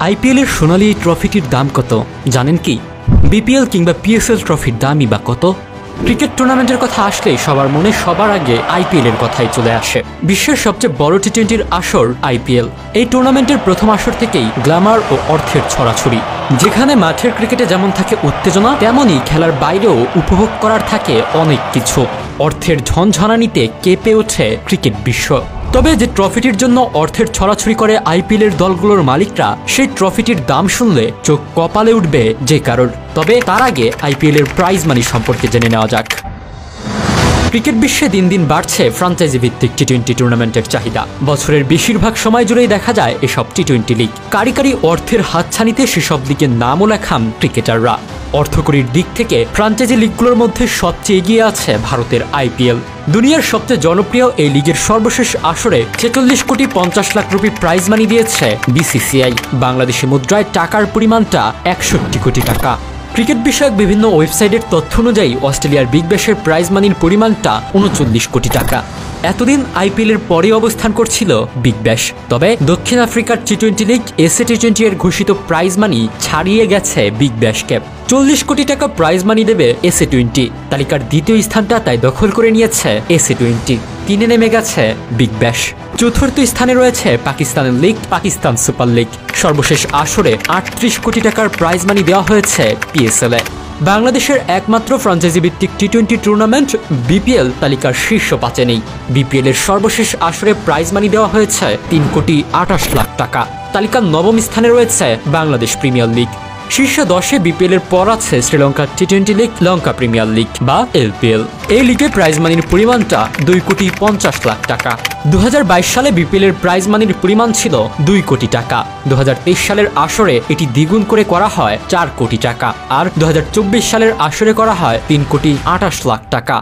IPL এর সোনালী এই ট্রফিটির দাম কত জানেন কি? বিপিএল কিংবা পিএসএল ট্রফির দামই বা কত? ক্রিকেট টুর্নামেন্টের কথা আসলে সবার মনে সবার আগে আইপিএল এর কথাই চলে আসে। বিশ্বের সবচেয়ে বড় টি-20-র আসর আইপিএল। এই টুর্নামেন্টের প্রথম আসর থেকেই গ্ল্যামার ও অর্থের ছড়াছড়ি। যেখানে মাঠের ক্রিকেটে যেমন থাকে উত্তেজনা, তেমনই খেলার বাইরেও উপভোগ করার থাকে অনেক কিছু। অর্থের ঝনঝনানিতে কেঁপে ওঠে ক্রিকেট বিশ্ব। তবে যে ট্রফিটির জন্য অর্থের ছড়াছড়ি করে আইপিএল এর দলগুলোর মালিকরা, সেই ট্রফিটির দাম শুনলে চোখ কপালে উঠবে যে কারোর। তবে তার আগে আইপিএল এর প্রাইজ মানি সম্পর্কে জেনে নেওয়া যাক। ক্রিকেট বিশ্বে দিন দিন বাড়ছে ফ্র্যাঞ্চাইজি ভিত্তিক টি-20 টুর্নামেন্টের চাহিদা। বছরের বেশিরভাগ সময় জুড়েই দেখা যায় এসব টি-20 লিগ। কারি অর্থের হাতছানিতে সেসব লিগের নামও লেখান ক্রিকেটাররা। অর্থকরীর দিক থেকে ফ্র্যাঞ্চাইজি লিগগুলোর মধ্যে সবচেয়ে এগিয়ে আছে ভারতের আইপিএল। দুনিয়ার সবচেয়ে জনপ্রিয় এই লিগের সর্বশেষ আসরে 46 কোটি 50 লাখ রুপি প্রাইজ মানি দিয়েছে বিসিসিআই। বাংলাদেশি মুদ্রায় টাকার পরিমাণটা 61 কোটি টাকা। ক্রিকেট বিষয়ক বিভিন্ন ওয়েবসাইটের তথ্য অনুযায়ী অস্ট্রেলিয়ার বিগ ব্যাশের প্রাইজ মানির পরিমাণটা 39 কোটি টাকা। এতদিন আইপিএল এর পরে অবস্থান করছিল বিগ ব্যাশ। তবে দক্ষিণ আফ্রিকার টি-20 লিগ এসএ টি-20 এর ঘোষিত প্রাইজ মানি ছাড়িয়ে গেছে বিগ ব্যাশকে। 40 কোটি টাকা প্রাইজ মানি দেবে এসএ 20। তালিকার দ্বিতীয় স্থানটা তাই দখল করে নিয়েছে এসএ 20। 3-এ নেমে গেছে বিগ ব্যাশ। চতুর্থ স্থানে রয়েছে পাকিস্তানের লিগ, পাকিস্তান সুপার লিগ। সর্বশেষ আসরে 38 কোটি টাকার প্রাইজ মানি দেওয়া হয়েছে পিএসএল এ। বাংলাদেশের একমাত্র ফ্র্যাঞ্চাইজি ভিত্তিক টি-20 টুর্নামেন্ট বিপিএল তালিকার শীর্ষ 5-এ নেই। বিপিএল এর সর্বশেষ আসরে প্রাইজ মানি দেওয়া হয়েছে 3 কোটি 28 লাখ টাকা। তালিকার 9ম স্থানে রয়েছে বাংলাদেশ প্রিমিয়ার লিগ। শীর্ষ 10-এ বিপিএল এর পর আছে শ্রীলঙ্কার টি-20 লিগ, লঙ্কা প্রিমিয়ার লিগ বা এলপিএল। এই লিগে প্রাইজ মানির পরিমাণটা 2 কোটি 50 লাখ টাকা। 2022 সালে বিপিএল এর প্রাইজ মানির পরিমাণ ছিল 2 কোটি টাকা। 2023 সালের আসরে এটি দ্বিগুণ করে করা হয় 4 কোটি টাকা। আর 2024 সালের আসরে করা হয় 3 কোটি 28 লাখ টাকা।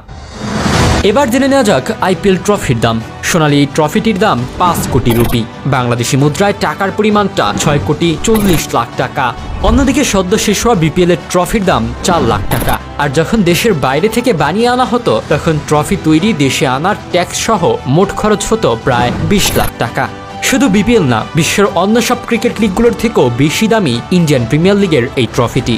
এবার জেনে নেওয়া যাক আইপিএল ট্রফির দাম। সোনালী এই ট্রফিটির দাম 5 কোটি রুপি। বাংলাদেশি মুদ্রায় টাকার পরিমাণটা 6 কোটি 40 লাখ টাকা। অন্যদিকে সদ্য শেষ হওয়া বিপিএল এর ট্রফির দাম 4 লাখ টাকা। আর যখন দেশের বাইরে থেকে বানিয়ে আনা হতো, তখন ট্রফি তৈরি, দেশে আনার ট্যাক্স সহ মোট খরচ হতো প্রায় 20 লাখ টাকা। শুধু বিপিএল না, বিশ্বের অন্য সব ক্রিকেট লিগগুলোর থেকেও বেশি দামি ইন্ডিয়ান প্রিমিয়ার লিগের এই ট্রফিটি।